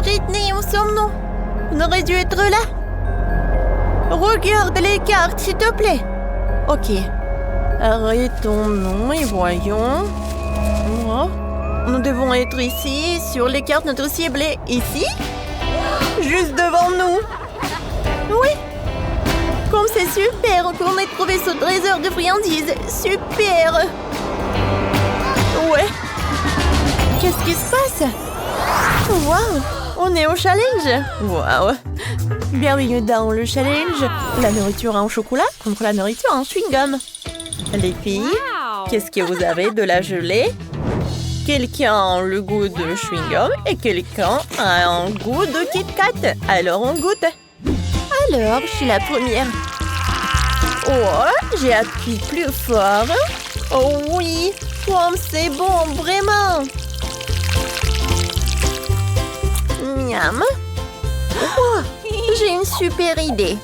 Britney, où sommes-nous? On aurait dû être là. Regarde les cartes, s'il te plaît. Ok. Arrêtons-nous et voyons. Oh. Nous devons être ici. Sur les cartes, notre cible est ici. Juste devant nous. Oui. Comme c'est super qu'on ait trouvé ce trésor de friandises. Super. Ouais. Qu'est-ce qui se passe? Waouh. On est au challenge. Waouh. Bienvenue dans le challenge. La nourriture en chocolat contre la nourriture en chewing-gum. Les filles, qu'est-ce que vous avez? De la gelée? Quelqu'un a le goût de chewing-gum et quelqu'un a un goût de Kit Kat. Alors on goûte. Alors, je suis la première. Oh, j'ai appuyé plus fort. Oh oui, comme c'est bon, vraiment. Miam. Oh, j'ai une super idée.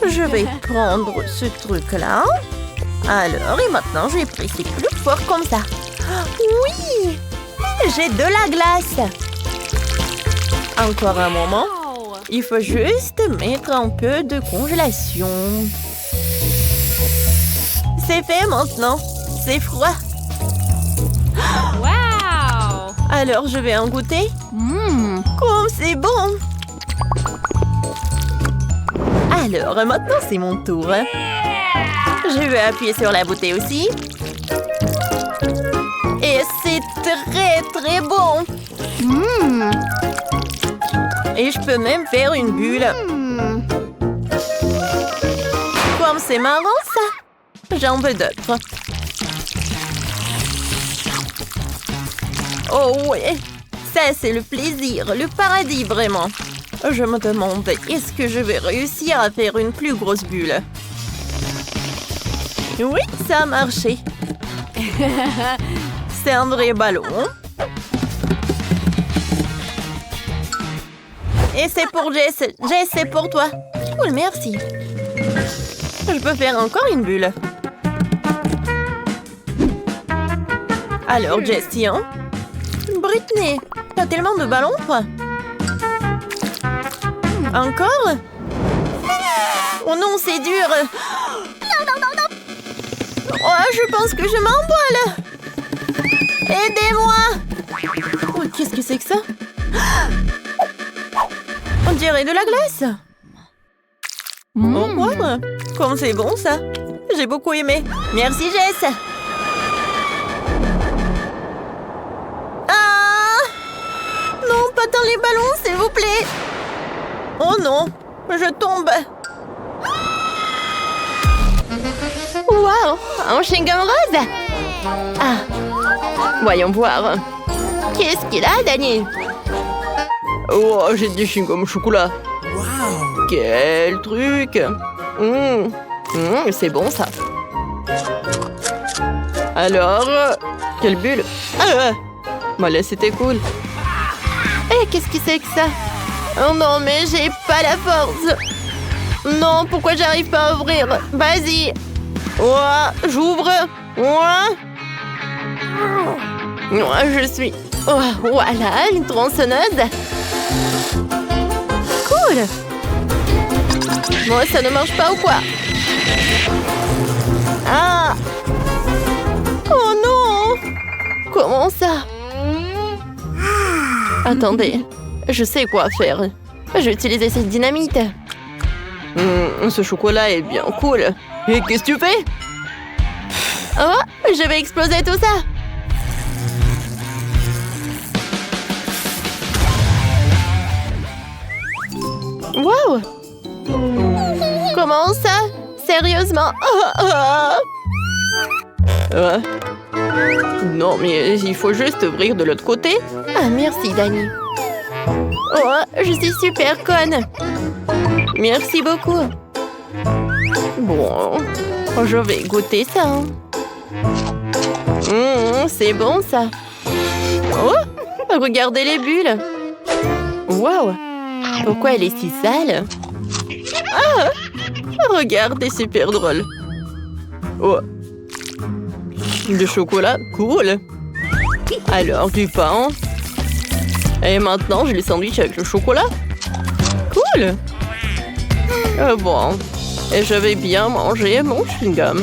Je vais prendre ce truc-là. Alors, et maintenant, je vais presser plus fort comme ça. Oui! J'ai de la glace. Encore un moment. Il faut juste mettre un peu de congélation. C'est fait maintenant. C'est froid. Wow! Alors, je vais en goûter. Comme c'est bon! Alors, maintenant, c'est mon tour. Je vais appuyer sur la bouteille aussi. Et c'est très, très bon! Et je peux même faire une bulle. Comme c'est marrant, ça! J'en veux d'autres. Oh ouais! Ça, c'est le plaisir, le paradis, vraiment. Je me demande, est-ce que je vais réussir à faire une plus grosse bulle? Oui, ça a marché. C'est un vrai ballon. Et c'est pour Jess. Jess, c'est pour toi. Cool, merci. Je peux faire encore une bulle. Alors, Jess, tiens. Britney, t'as tellement de ballons, toi. Encore? Oh non, c'est dur. Oh, je pense que je m'envole. Aidez-moi. Oh, qu'est-ce que c'est que ça? On dirait de la glace. Oh, wow. Comme c'est bon, ça. J'ai beaucoup aimé. Merci, Jess. Non, pas dans les ballons, s'il vous plaît. Oh non, je tombe. Wow, un chewing-gum rose. Ah, voyons voir. Qu'est-ce qu'il a, Danny? Oh, j'ai du chewing-gum au chocolat. Wow. Quel truc. C'est bon, ça. Alors, quelle bulle. Voilà, c'était cool. Eh, qu'est-ce que c'est que ça? Oh non, mais j'ai pas la force. Non, pourquoi j'arrive pas à ouvrir? Vas-y. Oh, j'ouvre. Oh. Je suis... Oh, voilà, une tronçonneuse. Cool. Bon, ça ne marche pas ou quoi? Ah. Oh non. Comment ça? Attendez, je sais quoi faire. Je vais utiliser cette dynamite. Ce chocolat est bien cool. Et qu'est-ce que tu fais? Oh, je vais exploser tout ça. Wow. Comment ça? Sérieusement? Non, mais il faut juste ouvrir de l'autre côté. Ah, merci, Danny. Oh, je suis super conne. Merci beaucoup. Bon, je vais goûter ça. C'est bon, ça. Oh, regardez les bulles. Wow. Pourquoi elle est si sale? Ah, regarde, c'est super drôle. Oh. Du chocolat, cool. Alors, du pain. Et maintenant, j'ai les sandwichs avec le chocolat. Cool. Bon. Et je vais bien manger mon chewing-gum.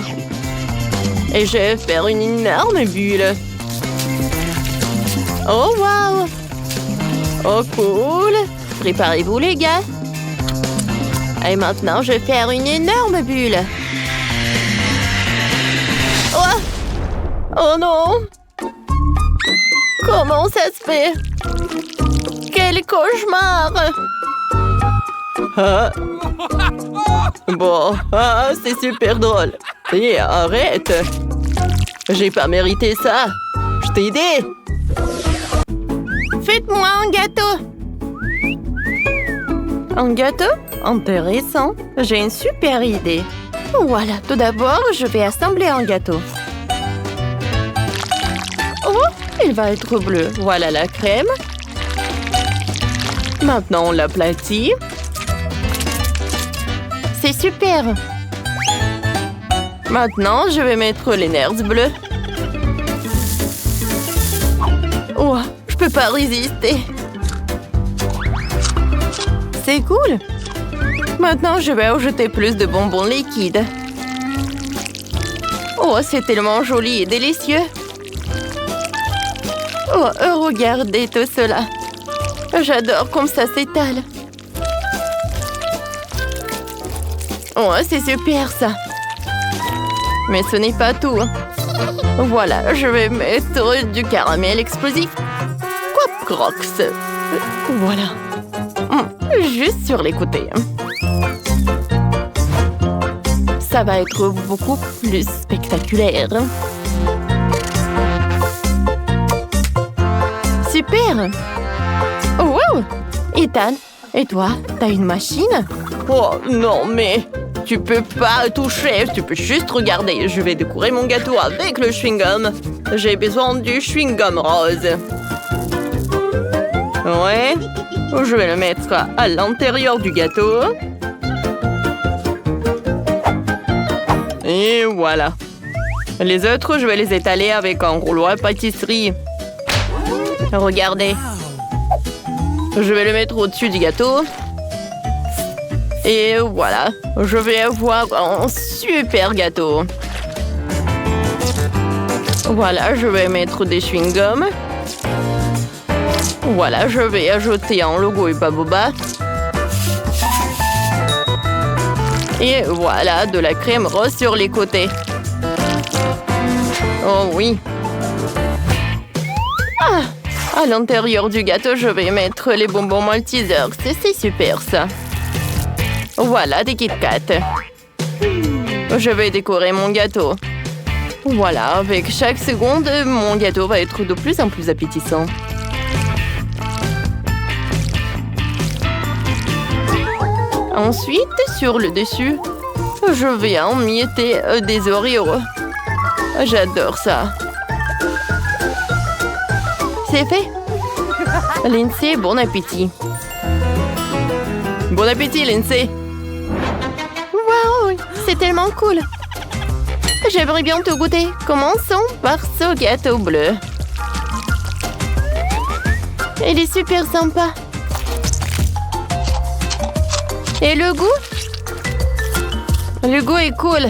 Et je vais faire une énorme bulle. Oh, wow. Oh, cool. Préparez-vous, les gars. Et maintenant, je vais faire une énorme bulle. Oh, oh non. Comment ça se fait? Quel cauchemar! Ah. Bon, c'est super drôle. Et arrête! J'ai pas mérité ça. Je t'ai aidé. Faites-moi un gâteau. Un gâteau? Intéressant. J'ai une super idée. Voilà, tout d'abord, je vais assembler un gâteau. Oh, il va être bleu. Voilà la crème. Maintenant, on l'aplatit. C'est super. Maintenant, je vais mettre les nerfs bleus. Oh, je peux pas résister. C'est cool. Maintenant, je vais ajouter plus de bonbons liquides. Oh, c'est tellement joli et délicieux. Oh, regardez tout cela. J'adore comme ça s'étale. Oh, c'est super ça. Mais ce n'est pas tout. Voilà, je vais mettre du caramel explosif. Quoi, Crocs. Voilà. Juste sur les côtés. Ça va être beaucoup plus spectaculaire. Super! Oh, wow! Ethan, et toi, t'as une machine? Oh non, mais tu peux pas toucher, tu peux juste regarder. Je vais décorer mon gâteau avec le chewing-gum. J'ai besoin du chewing-gum rose. Ouais, je vais le mettre à l'intérieur du gâteau. Et voilà. Les autres, je vais les étaler avec un rouleau à pâtisserie. Regardez. Je vais le mettre au-dessus du gâteau. Et voilà. Je vais avoir un super gâteau. Voilà, je vais mettre des chewing-gums. Voilà, je vais ajouter un logo Hubba Bubba. Et voilà, de la crème rose sur les côtés. Oh oui. Ah, à l'intérieur du gâteau, je vais mettre les bonbons Maltesers. C'est super ça. Voilà, des Kit Kat. Je vais décorer mon gâteau. Voilà, avec chaque seconde, mon gâteau va être de plus en plus appétissant. Ensuite, sur le dessus, je vais emietter des Oreos. J'adore ça. C'est fait. Lindsay, bon appétit. Bon appétit, Lindsay. Waouh, c'est tellement cool. J'aimerais bien te goûter. Commençons par ce gâteau bleu. Il est super sympa. Et le goût? Le goût est cool.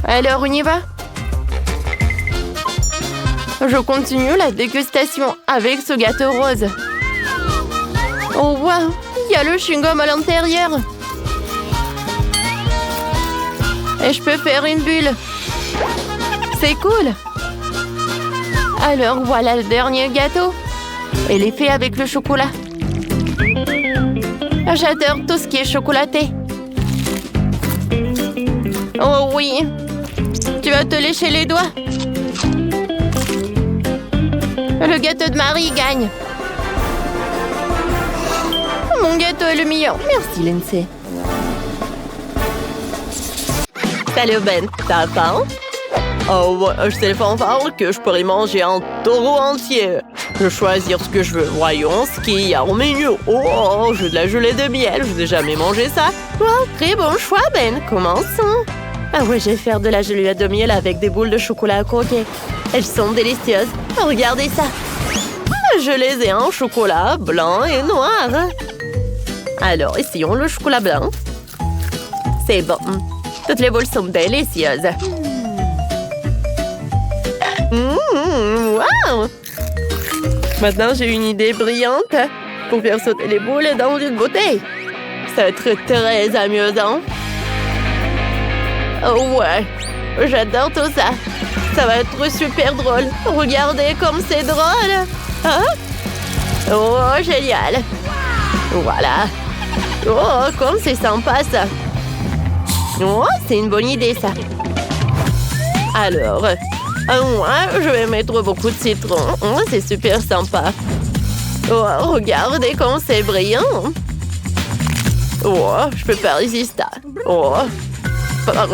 Alors, on y va? Je continue la dégustation avec ce gâteau rose. Oh, waouh! Il y a le chewing-gum à l'intérieur. Et je peux faire une bulle. C'est cool. Alors, voilà le dernier gâteau. Il est fait avec le chocolat. J'adore tout ce qui est chocolaté. Oh oui. Tu vas te lécher les doigts. Le gâteau de Marie gagne. Mon gâteau est le meilleur. Merci, Lindsay. Salut Ben, t'as faim? Oh, ouais, je sais le fanfare que je pourrais manger un taureau entier. Je vais choisir ce que je veux. Voyons ce qu'il y a au menu. Oh, j'ai de la gelée de miel. Je n'ai jamais mangé ça. Wow, très bon choix, Ben. Commençons. Ah oui, je vais faire de la gelée de miel avec des boules de chocolat à croquer. Elles sont délicieuses. Regardez ça. je les ai en chocolat blanc et noir. Alors, essayons le chocolat blanc. C'est bon. Toutes les boules sont délicieuses. Wow! Maintenant, j'ai une idée brillante pour faire sauter les boules dans une bouteille. Ça va être très amusant. Oh ouais, j'adore tout ça. Ça va être super drôle. Regardez comme c'est drôle. Hein? Oh, génial. Voilà. Oh, comme c'est sympa ça. Oh, c'est une bonne idée ça. Alors, moi, je vais mettre beaucoup de citron. Oh, c'est super sympa. Oh, regardez comme c'est brillant. Oh, je peux pas résister. Oh,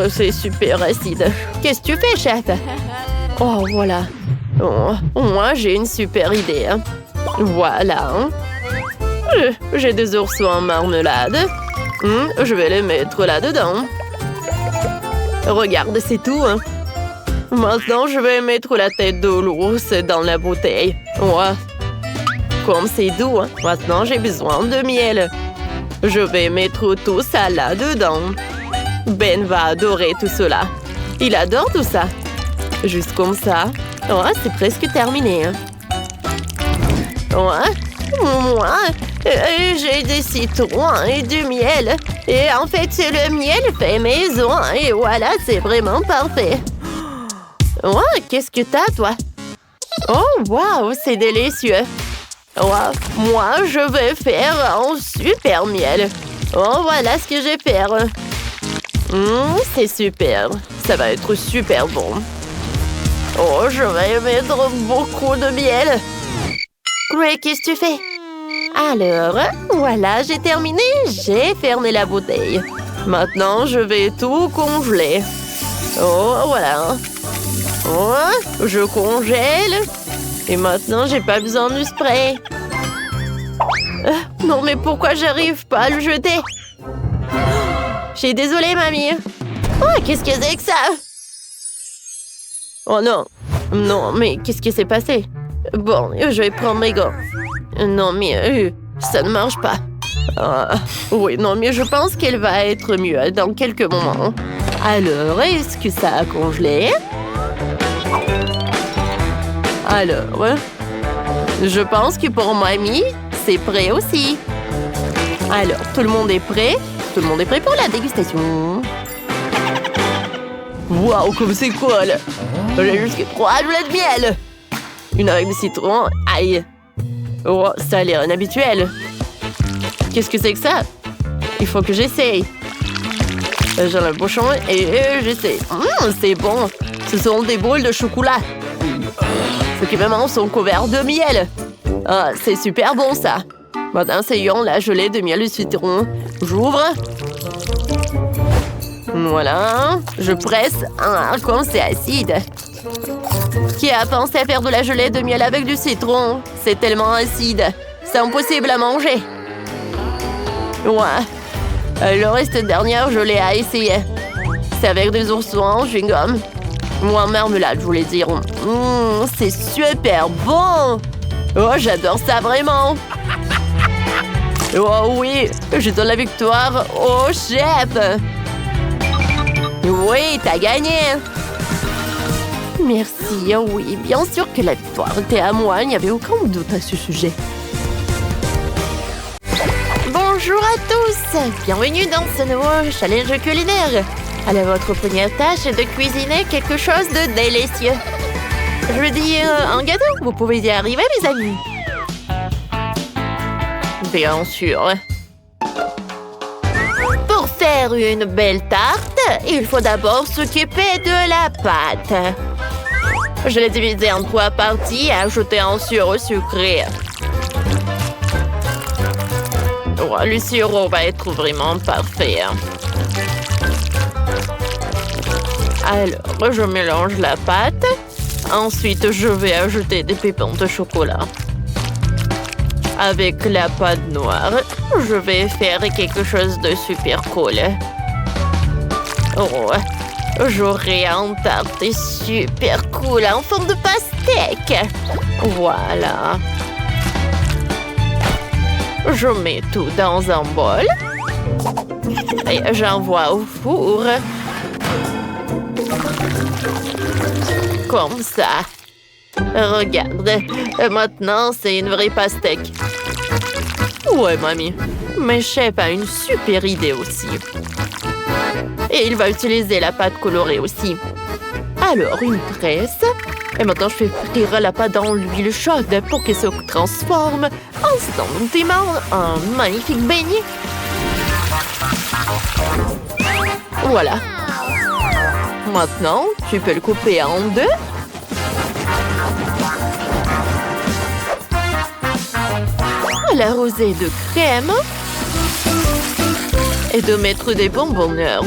c'est super acide. Qu'est-ce que tu fais, chef? Oh, voilà. Oh, moi, j'ai une super idée. Voilà. J'ai des oursons en marmelade. Je vais les mettre là-dedans. Regarde, c'est tout. Maintenant, je vais mettre la tête de l'ours dans la bouteille. Ouais. Comme c'est doux, maintenant j'ai besoin de miel. Je vais mettre tout ça là-dedans. Ben va adorer tout cela. Il adore tout ça. Juste comme ça. Oh, c'est presque terminé. Ouais. Moi, j'ai des citrons et du miel. Et en fait, le miel fait maison. Et voilà, c'est vraiment parfait. Ouais, qu'est-ce que t'as, toi? Oh, waouh, c'est délicieux. Ouais, moi, je vais faire un super miel. Oh, voilà ce que je vais faire. C'est super. Ça va être super bon. Oh, je vais mettre beaucoup de miel. Greg, qu'est-ce que tu fais? Alors, voilà, j'ai terminé. J'ai fermé la bouteille. Maintenant, je vais tout congeler. Oh, voilà. Oh, je congèle. Et maintenant, j'ai pas besoin du spray. Non, mais pourquoi j'arrive pas à le jeter? Je suis désolée, mamie. Oh, qu'est-ce que c'est que ça? Oh non. Non, mais qu'est-ce qui s'est passé? Bon, je vais prendre mes gants. Non, mais ça ne marche pas. Oui, non, mais je pense qu'elle va être mieux dans quelques moments. Alors, est-ce que ça a congelé? Alors, je pense que pour mamie, c'est prêt aussi. Alors, tout le monde est prêt? Tout le monde est prêt pour la dégustation. Waouh, comme c'est cool! J'ai jusqu'à 3 boules de miel! Une avec du citron. Aïe! Oh, ça a l'air inhabituel. Qu'est-ce que c'est que ça? Il faut que j'essaye. J'ai le bouchon et j'essaie. C'est bon! Ce sont des boules de chocolat. Ceux qui vraiment sont couverts de miel. Ah, c'est super bon ça. Maintenant, essayons la gelée de miel de citron. J'ouvre. Voilà. Je presse. Comme c'est acide. Qui a pensé à faire de la gelée de miel avec du citron? C'est tellement acide. C'est impossible à manger. Ouais. Le reste dernière, je l'ai à essayer. C'est avec des oursons en chewing-gum. Ou en marmelade, je voulais dire. C'est super bon. Oh, j'adore ça vraiment. Oh oui, je donne la victoire au chef. Oui, t'as gagné. Merci, oh oui, bien sûr que la victoire était à moi. Il n'y avait aucun doute à ce sujet. Bonjour à tous. Bienvenue dans ce nouveau challenge culinaire. Alors, votre première tâche est de cuisiner quelque chose de délicieux. Je veux dire, un gâteau. Vous pouvez y arriver, mes amis. Bien sûr. Pour faire une belle tarte, il faut d'abord s'occuper de la pâte. Je l'ai divisée en 3 parties et ajouté un sirop sucré. Oh, le sirop va être vraiment parfait. Alors, je mélange la pâte. Ensuite, je vais ajouter des pépins de chocolat. Avec la pâte noire, je vais faire quelque chose de super cool. Oh, j'aurai un tarte super cool en forme de pastèque. Voilà. Je mets tout dans un bol. Et j'envoie au four. Comme ça. Regarde. Maintenant, c'est une vraie pastèque. Ouais, mamie. Mais chef a une super idée aussi. Et il va utiliser la pâte colorée aussi. Alors, une tresse. Et maintenant, je fais frire la pâte dans l'huile chaude pour qu'elle se transforme instantanément en magnifique beignet. Voilà. Maintenant, tu peux le couper en deux. L'arroser de crème. Et de mettre des bonbons nerds.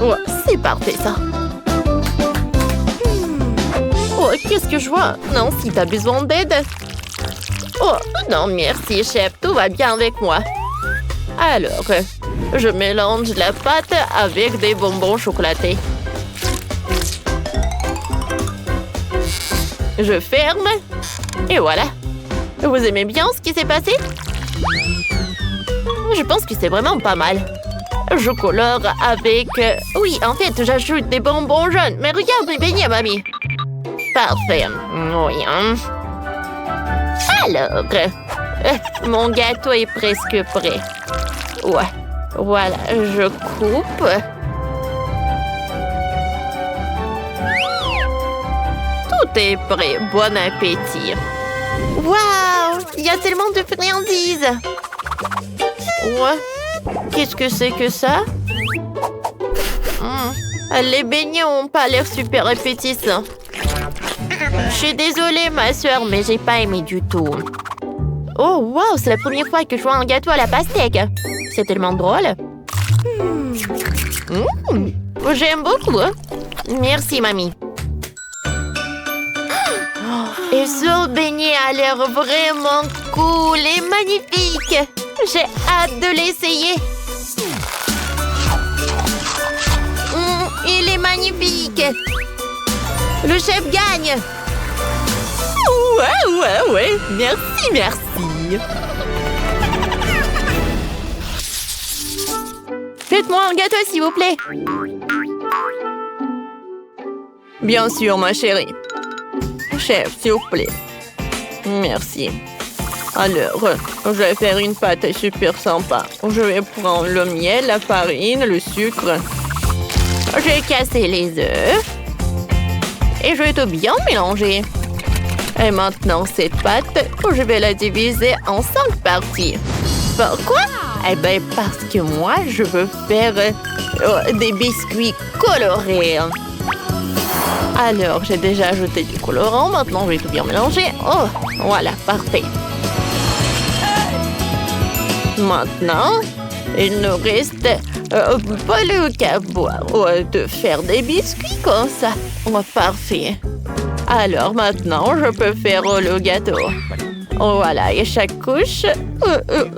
Ouais, c'est parfait, ça. Oh, qu'est-ce que je vois? Non, si t'as besoin d'aide. Oh, non, merci, chef. Tout va bien avec moi. Alors, je mélange la pâte avec des bonbons chocolatés. Je ferme. Et voilà. Vous aimez bien ce qui s'est passé? Je pense que c'est vraiment pas mal. Je colore avec... Oui, en fait, j'ajoute des bonbons jaunes. Mais regarde mes beignets, mamie. Parfait. Oui. Alors, mon gâteau est presque prêt. Ouais. Voilà, je coupe. Tout est prêt. Bon appétit. Waouh! Il y a tellement de friandises. Ouais. Qu'est-ce que c'est que ça? Les beignets ont pas l'air super appétissants. Je suis désolée, ma soeur, mais j'ai pas aimé du tout. Oh, wow, c'est la première fois que je vois un gâteau à la pastèque. C'est tellement drôle. J'aime beaucoup. Merci, mamie. Et ce beignet a l'air vraiment cool et magnifique. J'ai hâte de l'essayer. Il est magnifique. Le chef gagne. Ouais. Merci. Faites-moi un gâteau, s'il vous plaît. Bien sûr, ma chérie. Chef, s'il vous plaît. Merci. Alors, je vais faire une pâte super sympa. Je vais prendre le miel, la farine, le sucre. Je vais casser les œufs. Et je vais tout bien mélanger. Et maintenant, cette pâte, je vais la diviser en 5 parties. Pourquoi? Eh bien, parce que moi, je veux faire des biscuits colorés. Alors, j'ai déjà ajouté du colorant. Maintenant, je vais tout bien mélanger. Oh, voilà, parfait. Maintenant, il nous reste pas le qu'à boire de faire des biscuits comme ça. Oh, parfait. Alors, maintenant, je peux faire le gâteau. Oh, voilà, et chaque couche...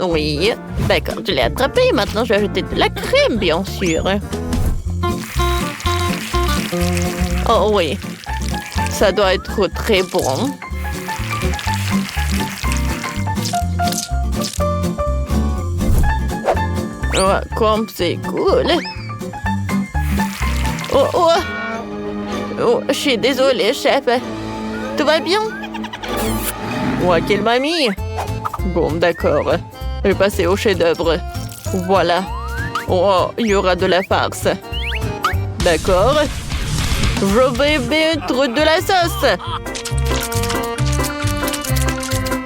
oui, d'accord, je l'ai attrapé. Maintenant, je vais ajouter de la crème, bien sûr. Oh oui, ça doit être très bon. Oh, comme c'est cool. Oh, je suis désolée, chef. Tout va bien? Ouais, quelle mamie. Bon, d'accord. Je vais passer au chef-d'œuvre. Voilà. Oh, il y aura de la farce. D'accord. Je vais mettre de la sauce.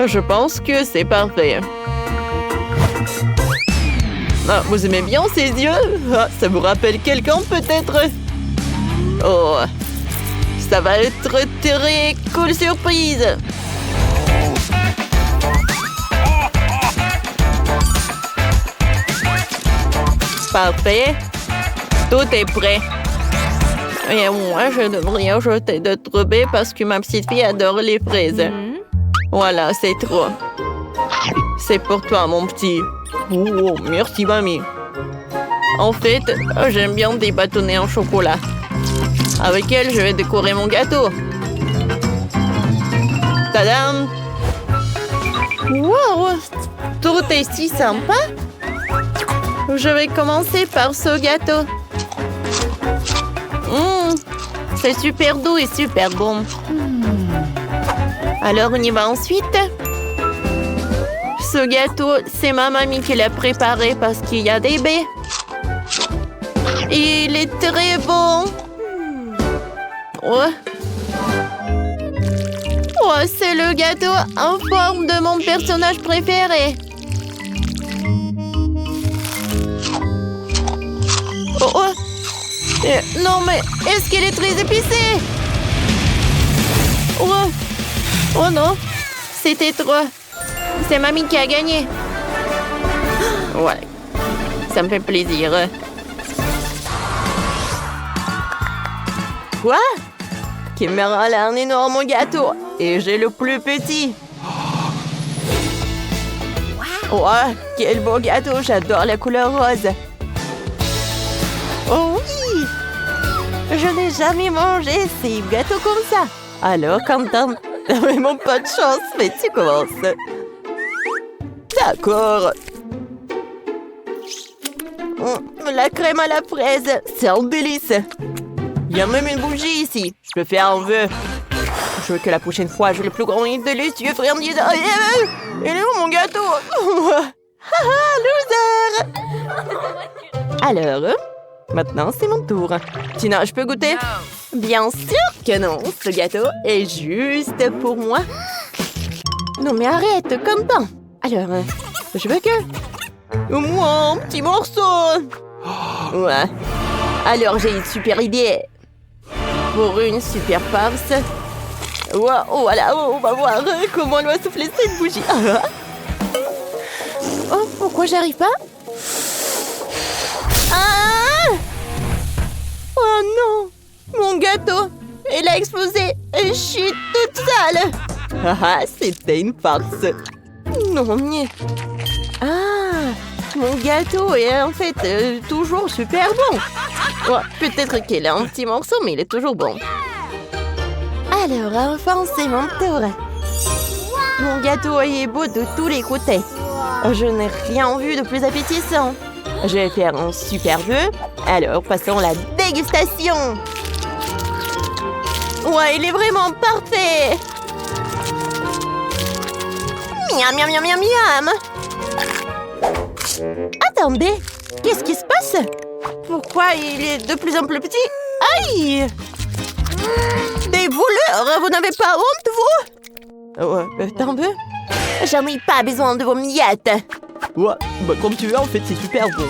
Je pense que c'est parfait. Ah, vous aimez bien ces yeux? Ah, ça vous rappelle quelqu'un peut-être? Oh, ça va être très cool surprise. Parfait. Tout est prêt. Et moi, je devrais ajouter d'autres baies parce que ma petite fille adore les fraises. Voilà, c'est trop. C'est pour toi, mon petit. Oh, merci, mamie. En fait, j'aime bien des bâtonnets en chocolat. Avec elle, je vais décorer mon gâteau. Tadam! t'es si sympa. Je vais commencer par ce gâteau. C'est super doux et super bon. Alors, on y va ensuite. Ce gâteau, c'est ma mamie qui l'a préparé parce qu'il y a des baies. Il est très bon. C'est le gâteau en forme de mon personnage préféré. Non, mais est-ce qu'il est très épicé? Oh non, c'était trop. C'est mamie qui a gagné. Ouais, ça me fait plaisir. Quoi? Qui me rend là un énorme gâteau. Et j'ai le plus petit. Quel beau gâteau. J'adore la couleur rose. Oh oui! Je n'ai jamais mangé ces gâteaux comme ça. Alors, Quentin, t'as vraiment pas de chance, mais tu commences. D'accord. La crème à la fraise, c'est un délice. Il y a même une bougie ici. Je peux faire un vœu. Je veux que la prochaine fois, j'ai le plus grand et délicieux friandise. Il est où mon gâteau? Loser! Alors, maintenant, c'est mon tour. Tina, je peux goûter? Bien sûr que non. Ce gâteau est juste pour moi. Non, mais arrête, Quentin. Alors, je veux que... Moi, un petit morceau. Ouais. Alors, j'ai une super idée. Pour une super farce. Voilà, on va voir comment elle va souffler cette bougie. Pourquoi j'arrive pas? Oh non! Mon gâteau! Il a explosé! Et je suis toute sale! C'était une farce! Non, mais... Mon gâteau est en fait toujours super bon! Peut-être qu'il a un petit morceau, mais il est toujours bon. Alors, enfin, c'est mon tour. Mon gâteau est beau de tous les côtés. Je n'ai rien vu de plus appétissant. Je vais faire un super vœu. Alors, passons à la dégustation. Il est vraiment parfait. Miam, miam, miam, miam, miam. Attendez, qu'est-ce qui se passe? Pourquoi il est de plus en plus petit? Aïe! Des voleurs, vous n'avez pas honte, vous? T'en veux? J'en ai pas besoin de vos miettes. Comme tu veux, en fait, c'est super bon.